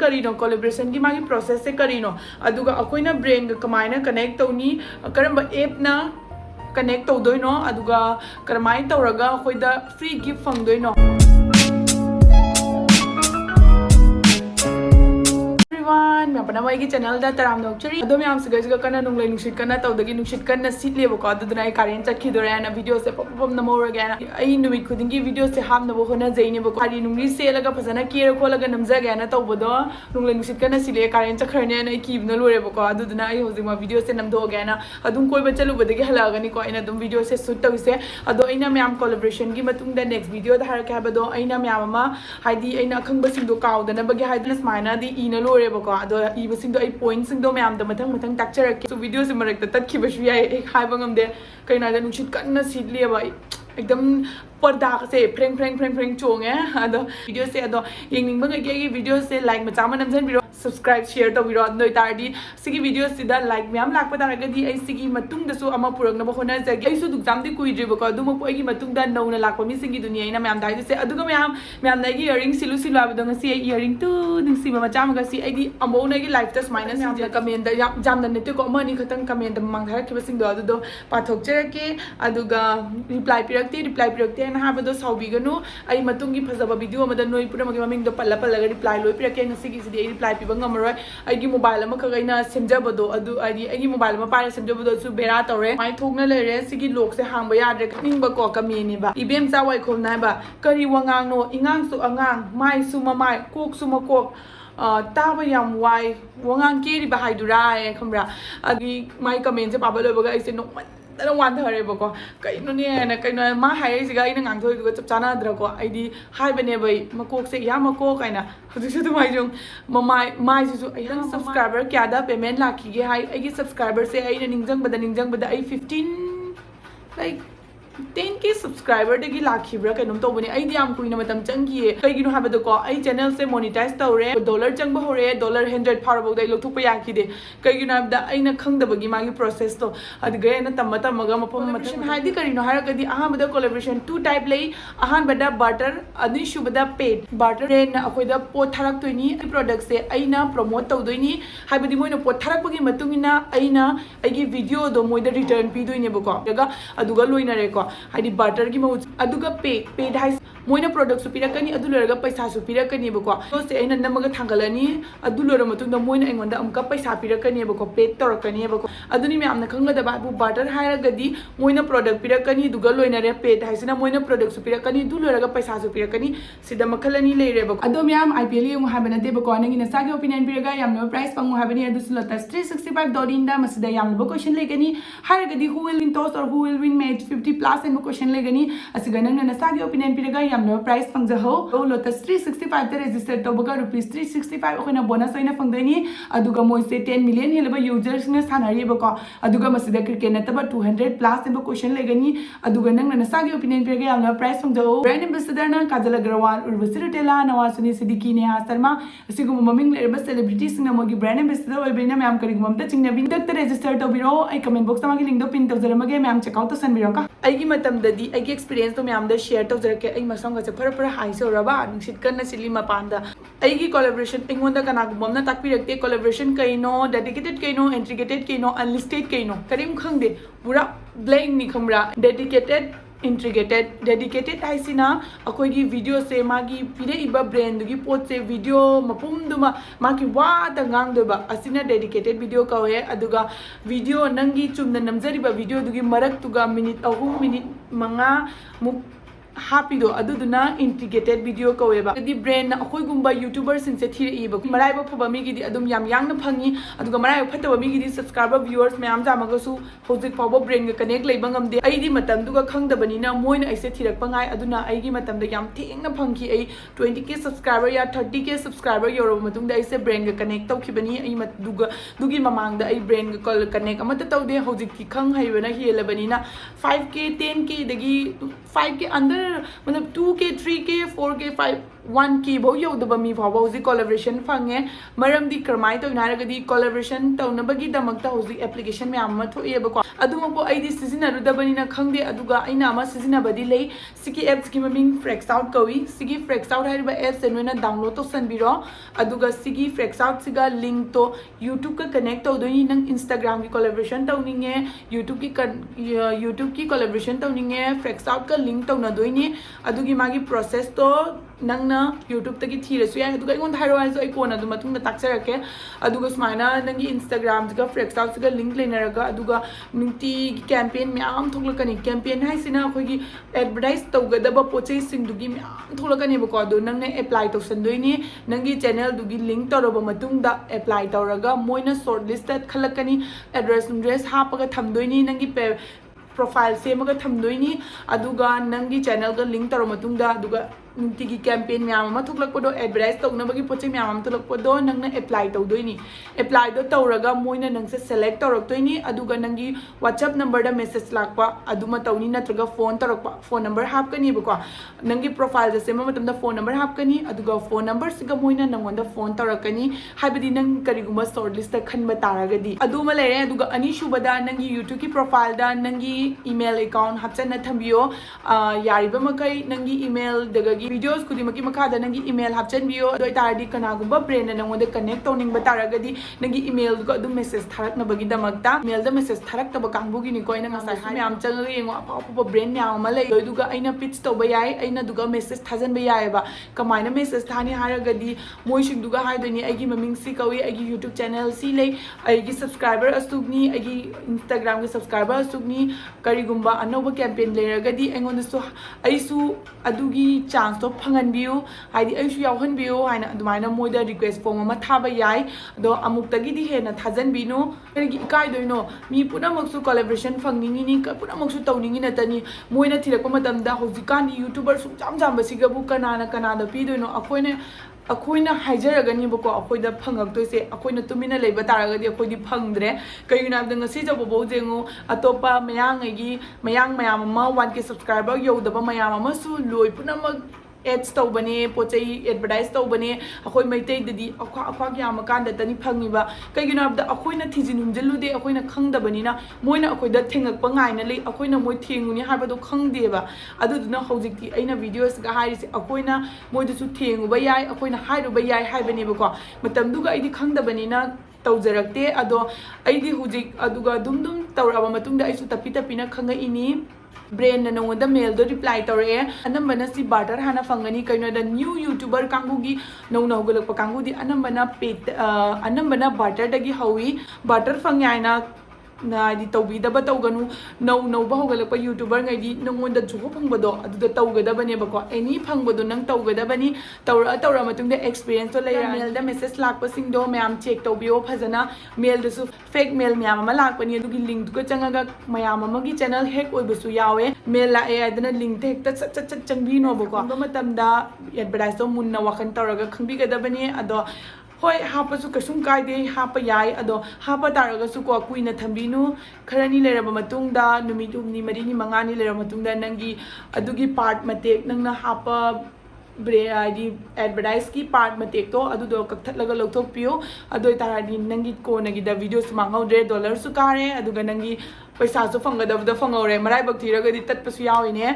करीनो collaboration की मागी process से करीनो अदुगा अखोइना ब्रेन गा कमाइना कनेक्ट तौनी करंबा ऐप ना कनेक्ट तौदोइनो अदुगा करमाइ तौरगा अखोइदा फ्री गिफ्ट फंगदोइनो मैं अपना वाई की चैनल दा तराम नौचरी अदो मैं आमसे गजगा कना नुंगले नुशित कना तौदगी नुशित कना सीटले बको अदुदना आई कारेन चखी दोरे ना वीडियो से पपपम नमोर गना आई नुमित खुदिंगी वीडियो से हाम नबो होना जैने बको हारी नुंगली से लगा फसना केर खोलगा नमजा गना तौबदो नुंगले नुशित कना सिले कारेन चखरने ना कीबनो लोरे बको अदुदना आई होजिमा वीडियो से नमदो गना अदुम कोई बचलु बदगी हलागनी को आइना दुम वीडियो से शूट तौसे अदो आइना मैम कोलैबोरेशन की मतुंगदा नेक्स्ट वीडियो दा हार का बदो आइना मैम अमा हाइदी आइना अखंग बसिंदो काउदना बगे हाइदना स्माइना दी इना लोरे बको अदो इबसिंदो आई पॉइंट्स सिंदो मैम द मथंग मथंग ताक्चरके सो वीडियो से मरक तत्खिबसु याय एक हाइबा ngamde कइना द नुचित कन्ना सिटलिबा एकदम पर्दा से फ्रेंग फ्रेंग फ्रेंग फ्रेंग चोंगे अदो वीडियो से अदो येंगनिंग बगे वीडियो से लाइक मचा म नमजन बिरो सब्सक्राइब शेयर तो बिरो नोय तारदी सिगी वीडियो सिदा लाइक मैम लाक पदारगदी आई सिगी मतुंग दसु अमा पुरंगना होना जगे आई सु दुक्जाम दि कुइद्रे बको अदुम पो आई मतुंग दा नौना लाक मी सिगी दुनिया ina मैम दाइ से अदुगा मैम नागी इयरिंग सिलु सिलु आबदो ngasi इयरिंग तु निंगसी मचा मगसी आई दि अमो नागी लाइफ तस माइनस मैम कमेंट दा जाम दा नेते को अमानी खतंग कमेंट दा मांगधार के बसिंग दो अदुदो पाथोक चरके अदुगा रिप्लाई पिरक्ते ना हाबदो साउबिगनु आई मतुंगी फजबा वीडियो मदा नोय पुरा मगे ममिंग दो पल्ला पल्ला रिप्लाई लोय पिरके ngasi gi sidi रिप्लाई पिबा ngamroi आई मोबाइल खगैना सेमजबदो आई मोबाइल पारे सेमजबदो बेरा तौरे माइ थोकना लेरे सिगी लोक से हांग याद्रे खनिंगबको कमेनिबा इबेम चावाई खोमनाबा करी वंगांगनो इंगांगसु अंगांग माइसु ममाइ कोकसु मकोक ताबा याम वाई वंगांग केरिबा हाइदुरा खमरा अगी माइ कमेंट से पाबा लोबगा ऐसे नोमन तन वान धरे बको कइनो ने कइनो मा हाय सिगा इन ngang thoi दुगा चप चाना द्रको आइदी हाय बने बै मकोक से या मको काइना हजु तुमाइ जों ममाइ माइ जु आई सब्सक्राइबर क्या दा पेमेंट लाखी गे हाय आई सब्सक्राइबर से आई निंजंग बदा आई 15 लाइक 10K सब्सक्राइबर दगी लाखिब्रा कइनोम तौबने आई दियाम कुइना मतम चंगिए कइगिनो हाबदो को आई चैनल से मोनेटाइज तौरे डॉलर चंग होरे डॉलर 100 फारबो दai लोथुप याखिदे कइगिनो हाबदा आइना खंगदबगी मागी प्रोसेस तो अदगे न तमगा मफम मतम हाइदी करिनो हारगदी अहाबदा कोलैबोरेशन 2 टाइप लई अहानबदा बार्टर अनि शुबदा पेड बार्टर रेन अखोइदा पोत थारक तोइनी प्रोडक्ट से आइना प्रमोट तौदोइनी हाइबदी मोइनो पोत थारकबगी मतुंगिना आइना आइगी वीडियो दो मोइदा रिटर्न पीदोइने बको जगा अदुगा लोइनरे को हाइदी बार्टर की मौज अदुगा पेड हाइ मोइना प्रोडक्ट सु पिरकनी अदु लोरगा पैसा सु पिरकनी बको तो से आइना नमगा थांगलनी अदु लोर मतुंदा मोइना एंगोंदा अमका पैसा पिरकनी बको पेड तोरकनी बको अदुनि मे आमना खंगदबा बु बार्टर हाइरगदी मोइना प्रोडक्ट पिरकनी दुगा लोइनरे पेड हाइसिना मोइना प्रोडक्ट सु पिरकनी दु लोरगा पैसा सु पिरकनी सिदा मखलनी लेरे बको अदो म्याम आईपीएल यंग हाबना दे बको नंगी नसागे ओपिनियन पिरगा यामनो प्राइस पंगु हाबनी अदु स्लोटस 365 डॉलिंदा मसिदा यामनो क्वेश्चन लेगनी हाइरगदी हु विल विन टॉस और who will win match 50 plus and question लेगनी असिगा नंगना नसागे ओपिनियन पिरगा यामनो प्राइस पंगजा हो लोटस 365 ते रजिस्टर तोबगा रुपीस 365 ओखना बोनस ओइना फंगदैनी अदुगा मोइसे 10 मिलियन हेलबा यूजर्स ने सानारी बको अदुगा मसिदा क्रिकेट नतबा 200 प्लस एंड क्वेश्चन लेगनी अदुगा नंगना नसागे ओपिनियन पिरगा यामनो प्राइस पंगजा हो ब्रांड एम्बेसडर ना काजल अग्रवाल उर्वशी रुटेला नवासुनी सिद्दीकी नेहा शर्मा असिगुम ममिंग लेरबा सेलिब्रिटीज सिंग मोगी ब्रांड एम्बेसडर ओइबेना मैम करिगुमम त चिंगना बिन तक रजिस्टर तोबिरो आई कमेंट बॉक्स तमागी लिंक दो पिन तौजरमगे मैम चेकआउट तसनबिरो का आईगी मतमददी आईगी एक्सपीरियंस तो मैम द शेयर तौजरके आई मसंग से फर हाइसोरबा निसित कन्न सिली मपानदा आईगी collaboration इंगोंदा कनागुममना ताकपिरक्ते collaboration कइनो dedicated कइनो integrated कइनो unlisted कइनो करिम खंगदे पूरा ब्लैंक नि खमरा डेडिकेटेड इंट्रीगेटेड डेडिकेटेड हाइसिना अखोइगी वीडियो से मागी पिरेइबा ब्रांड की पोत से वीडियो मपुमदुमा मागी वादा ngang असिना डेडिकेटेड वीडियो कवे अदुगा वीडियो नंगी Chumna नमजरिबा video दुगी मरक Tuga minute 2 minute 5 मुक हापिदो अदुदुना इंटीग्रेटेड वीडियो कवेबा यदि ब्रांड अखोइगुंबा यूट्यूबर सिंग से थिरेइबा मराइबा फबा मिगिदी अदुम याम यांगना फंगी अदुगा मराइबा फतबा मिगिदी सब्सक्राइबर व्यूअर्स मैम जामगसु होजिक फावबा ब्रांड गा कनेक्ट लेबा ngamde आइदी मतम दुगा खंगदबनिना मोइन ऐसे थिरकपा ngai अदुना आइगी मतम द याम थेंगना फंगी आई 20K सब्सक्राइबर या 30K सब्सक्राइबर योरब मतुंग द ऐसे ब्रांड गा कनेक्ट तौखिबनी आई मत दुगा दुगी ममांग द आई ब्रांड गा कॉल कनेक्ट अमत तौदे होजिक की खंग हाइबना हेलबनिना 5K 10K दगी 5K अंदर मतलब 2K 3K 4K 5 1K भौ यौदबा मी फावबा होजी कोलैबोरेशन फंगे मरमदी करमाय तो नारगदी कोलैबोरेशन तौनबगी दमकता होजी एप्लीकेशन में आम थोएबको अदुमको आईडी सिजिनरुदबनिना खंगदे अदुगा आइना अमा सिजिनबदी ले सिगी एप्स की ममिंग फ्रेक्स आउट कवी सिगी फ्रेक्स आउट हाइबा एप्स नोइना डाउनलोड तो सनबिरो अदुगा सिगी फ्रेक्स आउट सिगा लिंक तो यूट्यूब का कनेक्ट तौदोनी नंग इंस्टाग्राम की कोलैबोरेशन तौनिंगे यूट्यूब की कोलैबोरेशन तौनिंगे फ्रेक्स आउट का लिंक तौनदोइनी अदुगी मागी प्रोसेस तो नंगना यूट्यूब तक थीरसु याय अदुगा इगोन थाइरोइज कोन अदु मतुंग ताक्सरके अदुगा स्माइना नंगी इंस्टाग्राम का फ्रेक्स आउट का लिंक लेनरगा अदुगा नुंती कैंपेन म्याम थोलकनी कैंपेन हाइसिना अखोगी एडवर्टाइज तौगदबा पोचै सिंदुगी म्याम थोलकनी बको अदु नंगने अप्लाई तौसनदोइनी नंगी चैनल दुगी लिंक तौरबा मतुंगदा अप्लाई तौरगा मोइना शॉर्ट लिस्टेड खलकनी एड्रेस हापगा थमदोइनी नंगी प्रोफाइल सेमगा थमदोइनी अदुगा नंगी चैनल का लिंक तौर मतुंगदा अदुगा नुंतिगी कैंपेन म्याम अमा थोकलकपदो एडवर्टाइज तौनबगी पोचे म्याम अमा थोकलकपदो नंगना अप्लाई तौदोइनी अप्लाई दो तौरगा मोइना नंगसे सेलेक्ट तौरक्तोइनी अदुगा नंगी व्हाट्सएप नंबर दा मेसेज लाकपा अदुमा तौनी नत्रगा फोन तौरकपा फोन नंबर हापकनी बको नंगी प्रोफाइल दा सेमा मतमदा फोन नंबर हापकनी अदुगा फोन नंबर सिगा मोइना नंगोंदा फोन तौरकनी हाइबदी नंग करिगुमा शॉर्ट लिस्ट दा खनबा तारगदी अदुमा लेरे अदुगा अनी सुबदा नंगी यूट्यूब की प्रोफाइल दा नंगी ईमेल अकाउंट हापचना थंबियो यारिबा मकै नंगी ईमेल दगा वीडियोस खुदिमकी मखादा नंगी ईमेल हापचनबियो दोय तारदी कनागुंबा ब्रेंड नंगोंदे कनेक्ट तौनिंग बतारगदी नंगी ईमेल को अदु मेसेज थारकनबगी दमकता ईमेल दा मेसेज थारक्तबा कांगबुगी नि कोइना ngasai म्याम चंगगे यंगो अफाफा ब्रेंड म्याम मा लै दोयदुगा अइना पिच तौबा याय अइना दुगा मेसेज थाजनबा यायबा कमाइना मेसेज थानी हारगदी मोइसिंग दुगा हायदोनी अइगी ममिंग सि कवी अइगी यूट्यूब चैनल सि लै अइगी सब्सक्राइबर असुगनी अइगी इंस्टाग्राम के सब्सक्राइबर असुगनी करिगुंबा अनोबा कैंपेन लेरगदी अइंगोंदसु अइसु अदुगी चांस तो फंगनबियो हाइदी अइसु यावहनबियो हाइना अदुमाइना मोइदा रिक्वेस्ट फॉर्म अमा थाबा याय अदो अमुक्तगिदी हेना थाजनबिनो करिगी इकाइदोइनो मी पुनमक्सु कोलैबोरेशन फंगनिंगिनी पुनमक्सु तौनिंगी नतनी मोइना थिरकपा मतमदा हौजिकानी यूट्यूबर सुजाम जामबसिगबु कनाना पीदोइनो अखोइना हाइजरगनीबको अखोइदा फंगक्तोइसे अखोइना तुमिना लेबा तारगदी अखोइदी फंगद्रे कइनाबद ngasi जबो जेंगो अतोपा मयांग मयाम अमा 1K सब्सक्राइबर यौदबा मयाम अमासु लोइ पुनमक एड्स तौबने पोचै एडवर्टाइज तौबने अखोइ मैतैददी अखा याम कांदा तनी फंगिबा कइनाबद अखोइना थिजिन हुमजलुदे अखोइना खंगदबनिना मोइना अखोइदा थेंगकपा गाइना लै अखोइना मोइ थेंगुनी हाबदो खंगदेबा अदुदुना हौजिकती अइना वीडियोस गा हारिसे अखोइना मोइदसु थेंगुबा याय अखोइना हाइरुबा याय हाइबनेबको मतमदुगा अइदी खंगदबनिना तौजरक्ते अदो अइदी हुजिक अदुगा दुम तौरबा मतुंगदा अइसु तपिना खंगइनी ब्रेन नोंगोंदा मेल दो रिप्लाई तौरे अनंबना सी बार्टर हाना फंगनी कइनोदा न्यू यूट्यूबर कांगुगी नौना होगलकपा कांगुदी अनंबना बार्टर दगी हवी बार्टर फंगायना नादी तौबीदबा तौगनु नौबा होगलकपा यूट्यूबर गैदी नोंगोंदा जोहो फंगबदो अदुदा तौगदबनेबको एनी फंगबदो नंग तौगदबनी तौरा मतुंगदा एक्सपीरियंस तो लेरा मेल दा मेसेज लाकपसिंगदो मैम चेक तौबियो फजना मेल दसु फेक मेल मैम अमा लाकपनी अदुगी लिंक दुगा चंगागा मैम अमगी चैनल हैक ओइबसु यावे मेल लाए आदना लिंक ते हेक्ता सच चंगबिनोबको मतमदा एडवर्टाइज तो मुन्ना वाखन तौरगा खंबिगदबनी अदो होय हापसु कसुम कायदे हाप याय अदो हाप तारगसु को कुइना थंबिनु खरनी लेरबा मतुंगदा नुमित हुमनी मरिनी मंगानी लेरबा मतुंगदा नंगी अदुगी पार्ट मतेक नंगना हाप ब्रे आईडी एडवर्टाइज की पार्ट मतेक तो अदुदो कक्थलगा लौथोकपियो अदोय तारादी नंगी कोनगीदा वीडियोस मांगौद्रे डॉलर सु कारे अदुगा नंगी पैसा सु फंगदबदा फंगौरे मराय बक्तिरगदी तत्पसु यावइने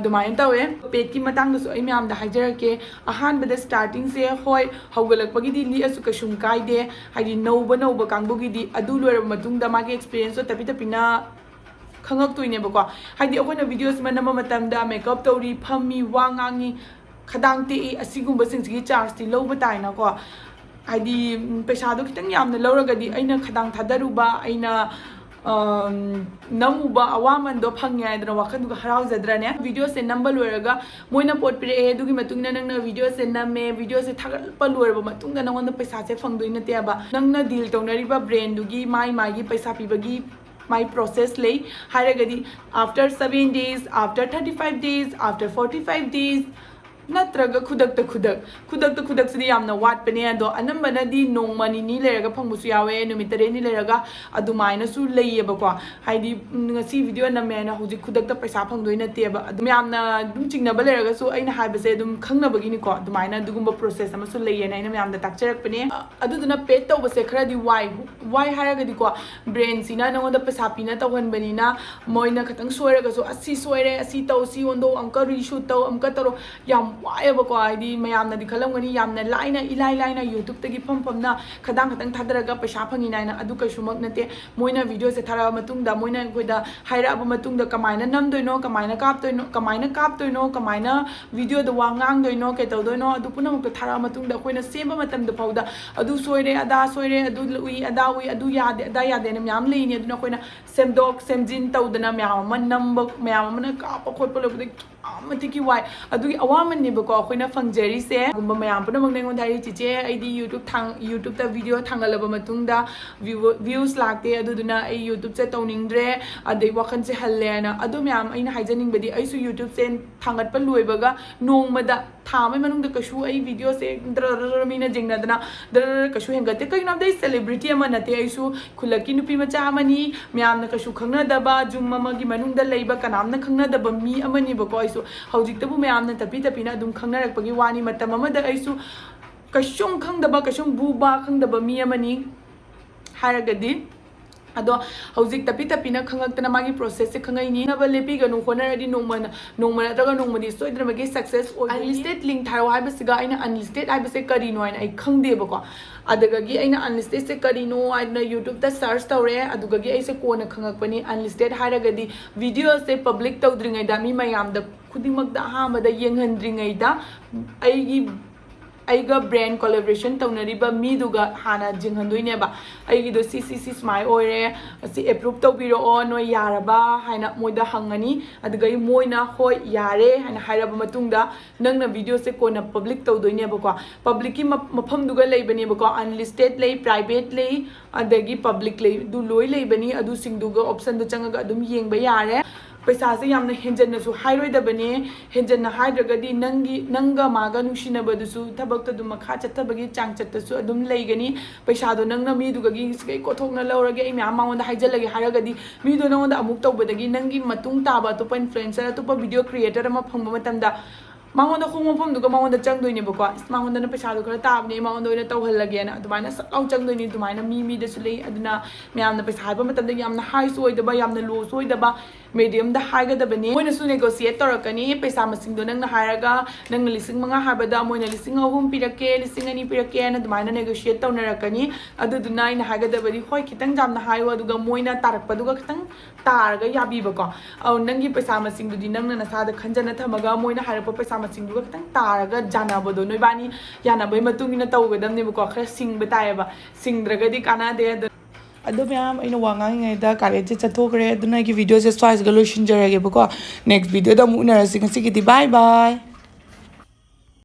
दुमाइन तवे पेट की मतंगसु आई म्याम दा हाइजरके अहानबदा स्टार्टिंग से होय हौगलकपगिदी लिअसु कसुम कायदे हाइदी नौबा कांगबुगिदी अदु लोरब मतुंगदा मागे एक्सपीरियंस तो तपिना खंगक्तोइनेबको हाइदी अखोइना वीडियोस मनम मतमदा मेकअप तौरी फम्मी वांगांगी खदांगते असिगुंबा सिंगसिगी चार्ज ति लौबा ताइनाको हाइदी पैसादो खितंग यामना लौरगदी अइना खदांग थादरुबा अइना नमुबा अवामन फंगना वाखन हराजद्रने वीडियो से नंबर लोरगा मोइना पोट पिरे दुगी मतुंगना नंगना वीडियो से नमे वीडियो से थागलप लोरबा मतुंगदा नंगोंदा पैसा से फंगदोइ नतेबा नंगना डील तौनरिबा ब्रांड दुगी माई पैसा पिबगी माई प्रोसेस ले हारगदी after 7 days after 35 days after 45 days ꯅꯠꯇ꯭ꯔꯒ ꯈꯨꯗꯛꯁꯤꯗꯤ ꯌꯥꯝꯅ ꯋꯥꯠꯄꯅꯦ ꯑꯗꯣ ꯑꯅꯝꯕꯅꯗꯤ ꯅꯣꯡꯃ ꯅꯤꯅꯤ ꯂꯩꯔꯒ ꯐꯪꯕꯁꯨ ꯌꯥꯎꯋꯦ ꯅꯨꯃꯤꯠ 8ꯅꯤ ꯂꯩꯔꯒ ꯑꯗꯨꯃꯥꯏꯅꯁꯨ ꯂꯩꯌꯦꯕꯀꯣ ꯍꯥꯏꯗꯤ ꯉꯁꯤ ꯚꯤꯗꯤꯑꯣ ꯅꯝꯃꯦꯅ ꯍꯧꯖꯤꯛ ꯈꯨꯗꯛꯇ ꯄꯩꯁꯥ ꯐꯪꯗꯣꯏ ꯅꯠꯇꯦꯕ ꯑꯗꯨꯝ ꯌꯥꯝꯅ ꯑꯗꯨꯝ ꯆꯤꯡꯅꯕ ꯂꯩꯔꯒꯁꯨ ꯑꯩꯅ ꯍꯥꯏꯕꯁꯦ ꯑꯗꯨꯝ ꯈꯪꯅꯕꯒꯤꯅꯤꯀꯣ ꯑꯗꯨꯃꯥꯏꯅ ꯑꯗꯨꯒꯨꯝꯕ ꯄ꯭ꯔꯣꯁꯦꯁ ꯑꯃꯁꯨ ꯂꯩꯌꯦꯅ ꯑꯩꯅ ꯃꯌꯥꯝꯗ ꯇꯥꯛꯆꯔꯛꯄꯅꯦ ꯑꯗꯨꯗꯨꯅ ꯄꯦꯗ ꯇꯧꯕꯁꯦ ꯈꯔꯗꯤ ꯋꯥꯏ ꯍꯥꯏꯔꯒꯗꯤꯀꯣ ꯕ꯭ꯔꯦꯟꯁꯤꯅ ꯅꯉꯣꯟꯗ ꯄꯩꯁꯥ ꯄꯤꯅ ꯇꯧꯍꯟꯕꯅꯤना ꯃꯣꯏꯅ ꯈꯤꯇꯪ ꯁꯣꯏꯔꯒꯁꯨ ꯑꯁꯤ ꯁꯣꯏꯔꯦ ꯑꯁꯤ ꯇꯧ ꯁꯤ ꯑꯣꯟꯊꯣꯛ ꯑꯃꯨꯛꯀ ꯔꯤꯁꯨꯠ ꯇꯧ ꯑꯃꯨꯛꯀ ꯇꯧꯔꯣ ꯌꯥꯝ ꯋꯥꯏꯑꯦꯕꯀꯣ ꯍꯥꯏꯗꯤ ꯃꯌꯥꯝꯅꯗꯤ ꯈꯜꯂꯝꯒꯅꯤ ꯌꯥꯝꯅ ꯂꯥꯏꯅ ꯏꯂꯥꯏ ꯂꯥꯏꯅ ꯌꯨꯇ꯭ꯌꯨꯕꯇꯒꯤ ꯐꯝꯅ ꯈꯇꯪ ꯊꯥꯗꯔꯒ ꯄꯩꯁꯥ ꯐꯪꯉꯤꯅ ꯍꯥꯏꯅ ꯑꯗꯨ ꯀꯩꯁꯨꯃꯛ ꯅꯠꯇꯦ ꯃꯣꯏꯅ ꯚꯤꯗꯤꯑꯣꯁꯦ ꯊꯥꯔꯛꯑꯕ ꯃꯇꯨꯡꯗ ꯃꯣꯏꯅ ꯑꯩꯈꯣꯏꯗ ꯍꯥꯏꯔꯛꯑꯕ ꯃꯇꯨꯡꯗ ꯀꯃꯥꯏꯅ ꯅꯝꯗꯣꯏꯅꯣꯀꯃꯥꯏꯅ ꯀꯥꯞꯇꯣꯏꯅꯣ ꯀꯃꯥꯏꯅ ꯚꯤꯗꯤꯑꯣꯗ ꯋꯥ ꯉꯥꯡꯗꯣꯏꯅꯣ ꯀꯩꯗꯧꯗꯣꯏꯅꯣ ꯑꯗꯨ ꯄꯨꯝꯅꯃꯛꯇ ꯊꯥꯔꯛꯑꯕ ꯃꯇꯨꯡꯗ ꯑꯩꯈꯣꯏꯅ ꯁꯦꯝꯕ ꯃꯇꯝꯗ ꯐꯥꯎꯗ ꯑꯗꯨ ꯁꯣꯏꯔꯦ ꯑꯗꯥ ꯁꯣꯏꯔꯦ ꯑꯗꯨ ꯎꯏ ꯑꯗꯨ ꯌꯥꯗꯦ ꯑꯗꯥ ꯌꯥꯗꯦꯅ ꯃꯌꯥꯝ ꯂꯩꯅꯤ ꯑꯗꯨꯅ ꯑꯩꯈꯣꯏꯅ ꯁꯦꯝꯗꯣꯛ ꯁꯦꯝꯖꯤन ꯇꯧꯗꯅ ꯃꯌꯥꯝ ꯑꯃ ꯅꯝꯕ ꯃꯌꯥꯝ ꯑꯃꯅ ꯀꯥꯞꯄ ꯈꯣꯠꯄ ꯂꯣꯏꯕꯗ ꯌꯥꯝ ꯃꯇꯤꯛꯀꯤ ꯋꯥꯏ ꯑꯗꯨꯒꯤ ꯑꯋꯥꯃꯟꯅꯦꯕꯀꯣ ꯑꯩꯈꯣꯏꯅ ꯐꯪꯖꯔꯤꯁꯦ ꯑꯗꯨꯒꯨꯝꯕ ꯃꯌꯥꯝ ꯄꯨꯝꯅꯃꯛꯅ ꯑꯩꯉꯣꯟꯗ ꯍꯥꯏꯔꯤ ꯆꯤꯆꯦ ꯑꯩꯗꯤ ꯌꯨꯇ꯭ꯌꯨꯕꯇ ꯚꯤꯗꯤꯑꯣ ꯊꯥꯡꯒꯠꯂꯕ ꯃꯇꯨꯡꯗ ꯚ꯭ꯌꯨꯁ ꯂꯥꯛꯇꯦ ꯑꯗꯨꯗꯨꯅ ꯑꯩ ꯌꯨꯇ꯭ꯌꯨꯕꯁꯦ ꯇꯧꯅꯤꯡꯗ꯭ꯔꯦ ꯑꯗꯩ ꯋꯥꯈꯜꯁꯦ ꯍꯜꯂꯦꯅ ꯑꯗꯨ ꯃꯌꯥꯝ ꯑꯩꯅ ꯍꯥꯏꯖꯅꯤꯡꯕꯗꯤ ꯑꯩꯁꯨ ꯌꯨꯇ꯭ꯌꯨꯕꯁꯦ ꯊꯥꯡꯒꯠꯄ ꯂꯣꯏꯕꯒ ꯅꯣꯡꯃꯗ ꯊꯥ ꯑꯃꯒꯤ ꯃꯅꯨꯡꯗ ꯀꯩꯁꯨ ꯑꯩ ꯚꯤꯗꯤꯑꯣꯁꯦ ꯃꯤꯅ ꯖꯦꯡꯅꯗꯅ ꯀꯩꯁꯨ ꯍꯦꯟꯒꯠꯇꯦ ꯀꯩꯒꯤꯅꯣ ꯍꯥꯏꯕꯗ ꯑꯩ ꯁꯦꯂꯤꯕ꯭ꯔꯤꯇꯤ ꯑꯃ ꯅꯠꯇꯦ ꯑꯩꯁꯨ ꯈꯨꯜꯂꯛꯀꯤ ꯅꯨꯄꯤ ꯃꯆꯥ ꯑꯃꯅꯤ ꯃꯌꯥꯝꯅ ꯀꯩꯁꯨ ꯈꯪꯅꯗꯕ ꯖꯨꯝ ꯑꯃꯒꯤ ꯃꯅꯨꯡꯗ ꯂꯩꯕ ꯀꯅꯥꯝꯅ ꯈꯪꯅꯗꯕ ꯃꯤ ꯑꯃꯅꯦꯕꯀꯣ ꯑꯩꯁꯨ ꯍꯧꯖꯤꯛꯇꯕꯨ ꯃꯌꯥꯝꯅ ꯇꯞꯄꯤꯅ ꯑꯗꯨꯝ ꯈꯪꯅꯔꯛꯄꯒꯤ ꯋꯥꯅꯤ ꯃꯇꯝ ꯑꯃꯗ ꯑꯩꯁꯨ ꯀꯩꯁꯨꯝ ꯈꯪꯗꯕ ꯀꯩꯁꯨꯝ ꯕꯨꯕꯥ ꯈꯪꯗꯕ ꯃꯤ ꯑꯃꯅꯤ ꯍꯥꯏꯔꯒꯗꯤ ꯑꯗꯣ ꯍꯧꯖꯤꯛ ꯇꯞꯄꯤꯅ ꯈꯪꯉꯛꯇꯅ ꯃꯥꯒꯤ ꯄ꯭ꯔꯣꯁꯦꯁꯁꯦ ꯈꯪꯉꯛꯏꯅꯤ ꯅꯕ ꯂꯦꯞꯄꯤꯒꯅꯨ ꯍꯣꯠꯅꯔꯗꯤ ꯅꯣꯡꯃ ꯅꯠꯇ꯭ꯔꯒ ꯅꯣꯡꯃꯗꯤ ꯁꯣꯏꯗꯅꯃꯛꯀꯤ ꯁꯛꯁꯦꯁ ꯑꯣꯏ ꯑꯟꯂꯤꯁꯇꯦꯠ ꯂꯤꯡ ꯊꯥꯔꯛꯑꯣ ꯍꯥꯏꯕꯁꯤꯒ ꯑꯩꯅ ꯑꯟꯂꯤꯁꯇꯦꯠ ꯍꯥꯏꯕꯁꯦ ꯀꯔꯤꯅꯣ ꯍꯥꯏꯅ ꯑꯩ ꯈꯪꯗꯦꯕꯀꯣ ꯑꯗꯨꯗꯒꯤ ꯑꯩꯅ ꯑꯟꯂꯤꯁꯇꯦꯠꯁꯦ ꯀꯔꯤꯅꯣ ꯍꯥꯏꯅ ꯌꯨꯇ꯭ꯌꯨꯕꯇ ꯁꯔꯆ ꯇꯧꯔꯦ ꯑꯗꯨꯗꯒꯤ ꯑꯩꯁꯦ ꯀꯣꯟꯅ ꯈꯪꯉꯛꯄꯅꯤ ꯑꯟꯂꯤꯁꯇꯦꯠ ꯍꯥꯏꯔꯒꯗꯤ ꯚꯤꯗꯤꯑꯣꯁꯦ ꯄꯕ꯭ꯂꯤꯛ ꯇꯧꯗ꯭ꯔꯤꯉꯩꯗ ꯃꯤ ꯃꯌꯥꯝꯗ ꯈꯨꯗꯤꯡꯃꯛꯇ ꯑꯍꯥꯟꯕꯗ ꯌꯦꯡꯍꯟꯗ꯭ꯔꯤꯉꯩꯗ ꯑꯩꯒ ꯕ꯭ꯔꯦꯟ ꯀꯣꯂꯦꯕ꯭ꯔꯦꯁꯟ ꯇꯧꯅꯔꯤꯕ ꯃꯤꯗꯨꯒ ꯍꯥꯟꯅ ꯌꯦꯡꯍꯟꯗꯣꯏꯅꯦꯕ ꯑꯩꯒꯤꯗꯣ ꯁꯤ ꯁꯨꯃꯥꯏ ꯑꯣꯏꯔꯦ ꯑꯁꯤ ꯑꯦꯄ꯭ꯔꯨꯞ ꯇꯧꯕꯤꯔꯛꯑꯣ ꯅꯣꯏ ꯌꯥꯔꯕ ꯍꯥꯏꯅ ꯃꯣꯏꯗ ꯍꯪꯉꯅꯤ ꯑꯗꯨꯒ ꯃꯣꯏꯅ ꯍꯣꯏ ꯌꯥꯔꯦ ꯍꯥꯏꯅ ꯍꯥꯏꯔꯕ ꯃꯇꯨꯡꯗ ꯅꯪꯅ ꯚꯤꯗꯤꯑꯣꯁꯦ ꯀꯣꯟꯅ ꯄꯕ꯭ꯂꯤꯛ ꯇꯧꯗꯣꯏꯅꯦꯕꯀꯣ ꯄꯕ꯭ꯂꯤꯛꯀꯤ ꯃꯐꯝꯗꯨꯒ ꯂꯩꯕꯅꯦꯕꯀꯣ ꯑꯟꯂꯤꯁꯇꯦꯠ ꯂꯩ ꯄ꯭ꯔꯥꯏꯚꯦꯠ ꯂꯩ ꯑꯗꯒꯤ ꯄꯕ꯭ꯂꯤꯛ ꯂꯩ ꯑꯗꯨ ꯂꯣꯏ ꯂꯩꯕꯅꯤ ꯑꯗꯨꯁꯤꯡꯗꯨꯒ ꯑꯣꯞꯁꯟꯗꯨ ꯆꯪꯉꯒ ꯑꯗꯨꯝ ꯌꯦꯡꯕ ꯌꯥꯔꯦ ꯄꯩꯁꯥꯁꯦ ꯌꯥꯝꯅ ꯍꯦꯟꯖꯟꯅꯁꯨ ꯍꯥꯏꯔꯣꯏꯗꯕꯅꯦ ꯍꯦꯟꯖꯟꯅ ꯍꯥꯏꯗ꯭ꯔꯒꯗꯤ ꯅꯪꯒ ꯃꯥꯒ ꯅꯨꯡꯁꯤꯅꯕꯗꯨꯁꯨ ꯊꯕꯛꯇ ꯑꯗꯨꯝ ꯃꯈꯥ ꯆꯠꯊꯕꯒꯤ ꯆꯥꯡ ꯆꯠꯇꯁꯨ ꯑꯗꯨꯝ ꯂꯩꯒꯅꯤ ꯄꯩꯁꯥꯗꯣ ꯅꯪꯅ ꯃꯤꯗꯨꯒꯤ ꯀꯩ ꯀꯣꯊꯣꯛꯅ ꯂꯧꯔꯒꯦ ꯑꯩ ꯃꯌꯥꯝ ꯃꯉꯣꯟꯗ ꯍꯥꯏꯖꯜꯂꯒꯦ ꯍꯥꯏꯔꯒꯗꯤ ꯃꯤꯗꯣ ꯅꯉꯣꯟꯗ ꯑꯃꯨꯛ ꯇꯧꯕꯗꯒꯤ ꯅꯪꯒꯤ ꯃꯇꯨꯡ ꯇꯥꯕ ꯑꯇꯣꯞꯄ ꯏꯟꯐ꯭ꯂꯨꯌꯦꯟꯁꯔ ꯑꯇꯣꯞꯄ ꯚꯤꯗꯤꯑꯣ ꯀ꯭ꯔꯤꯌꯦꯇꯔ ꯑꯃ ꯐꯪꯕ ꯃꯇꯝꯗ ꯃꯉꯣꯟꯗ ꯃꯐꯝꯗꯨꯒ ꯃꯉꯣꯟꯗ ꯆꯪꯗꯣꯏꯅꯦꯕꯀꯣ ꯃꯉꯣꯟꯗꯅ ꯄꯩꯁꯥꯗꯣ ꯈꯔ ꯇꯥꯕꯅꯦ ꯃꯉꯣꯟꯗ ꯑꯣꯏꯅ ꯇꯧꯍꯜꯂꯒꯦꯅ ꯑꯗꯨꯃꯥꯏꯅ ꯁꯠ ꯂꯥꯎ ꯆꯪꯗꯣꯏꯅꯤ ꯑꯗꯨꯃꯥꯏꯅ ꯃꯤꯗꯁꯨ ꯂꯩ ꯑꯗꯨꯅ ꯃꯌꯥꯝꯅ ꯄꯩꯁా ꯍꯥꯏꯕ ꯃꯇꯝꯗ ꯌꯥꯝꯅ ꯍꯥꯏꯁꯨ ꯑꯣꯏꯗꯕ ꯌꯥꯝꯅ ꯂꯣꯁꯨ ꯑꯣꯏꯗꯕ ꯃꯦꯗꯤꯌꯝꯗ ꯍꯥꯏꯒꯗꯕꯅꯤ ꯃꯣꯏꯅꯁꯨ ꯅꯦꯒꯣꯁꯤꯌꯦꯠ ꯇꯧꯔꯛꯀꯅꯤ ꯄꯩꯁꯥ ꯃꯁꯤꯡꯗꯣ ꯅꯪꯅ ꯍꯥꯏꯔꯒ ꯅꯪꯅ 5,000 ꯍꯥꯏꯕꯗ ꯃꯣꯏꯅ 3,000 ꯄꯤꯔꯛꯀꯦ 2,000 ꯄꯤꯔꯛꯀꯦꯅ ꯑꯗꯨꯃꯥꯏꯅ ꯅꯦꯒꯣꯁꯤꯌꯦꯠ ꯇꯧꯅꯔꯛꯀꯅꯤ ꯑꯗꯨꯗꯨꯅ ꯑꯩꯅ ꯍꯥꯏꯒꯗꯕꯗꯤ ꯍꯣꯏ ꯈꯤꯇꯪ ꯌꯥꯝꯅ ꯍꯥꯏꯌꯣ ꯑꯗꯨꯒ ꯃꯣꯏꯅ ꯇꯥꯔꯛꯄꯗꯨꯒ ꯈꯤꯇꯪ ꯇꯥꯔꯒ ꯌꯥꯕꯤꯕꯀꯣ ꯅꯪꯒꯤ ꯄꯩꯁꯥ ꯃꯁꯤꯡꯗꯨꯗꯤ ꯅꯪꯅ ꯅꯁꯥꯗ ꯈꯟꯖꯅ ꯊꯝꯃꯒ ꯃꯣꯏꯅ ꯍꯥꯏꯔꯛꯄ ꯄꯩꯁꯥ ꯃꯁꯤꯡꯗꯨꯒ ꯈꯤꯇꯪ ꯇꯥꯔꯒ ꯌꯥꯅꯕꯗꯣ ꯅꯣꯏꯕꯥꯅꯤ ꯌꯥꯅꯕꯒꯤ ꯃꯇꯨꯡ ꯏꯟꯅ ꯇꯧꯒꯗꯕꯅꯦꯕꯀꯣ ꯈꯔ ꯁꯤꯡꯕ ꯇꯥꯏꯌꯦꯕ ꯁꯤꯡꯗ꯭ꯔꯒꯗꯤ ꯀꯥꯟꯅꯗꯦ ꯑꯗꯣ ꯃꯌꯥꯝ ꯑꯩꯅ ꯋꯥ ꯉꯥꯡꯉꯤꯉꯩꯗ ꯀꯥꯔꯦꯠꯁꯦ ꯆꯠꯊꯣꯛꯈ꯭ꯔꯦ ꯑꯗꯨꯅ ꯑꯩꯒꯤ ꯚꯤꯗꯤꯑꯣꯁꯦ ꯁ꯭ꯋꯥꯏꯁꯤꯒ ꯂꯣꯏꯁꯤꯟꯖꯔꯒꯦꯕꯀꯣ ꯅꯦꯛꯁ ꯚꯤꯗꯤꯑꯣꯗ ꯑꯃꯨꯛ ꯎꯅꯔꯁꯤ ꯉꯁꯤꯒꯤꯗꯤ ꯕꯥꯏ ꯕꯥꯏ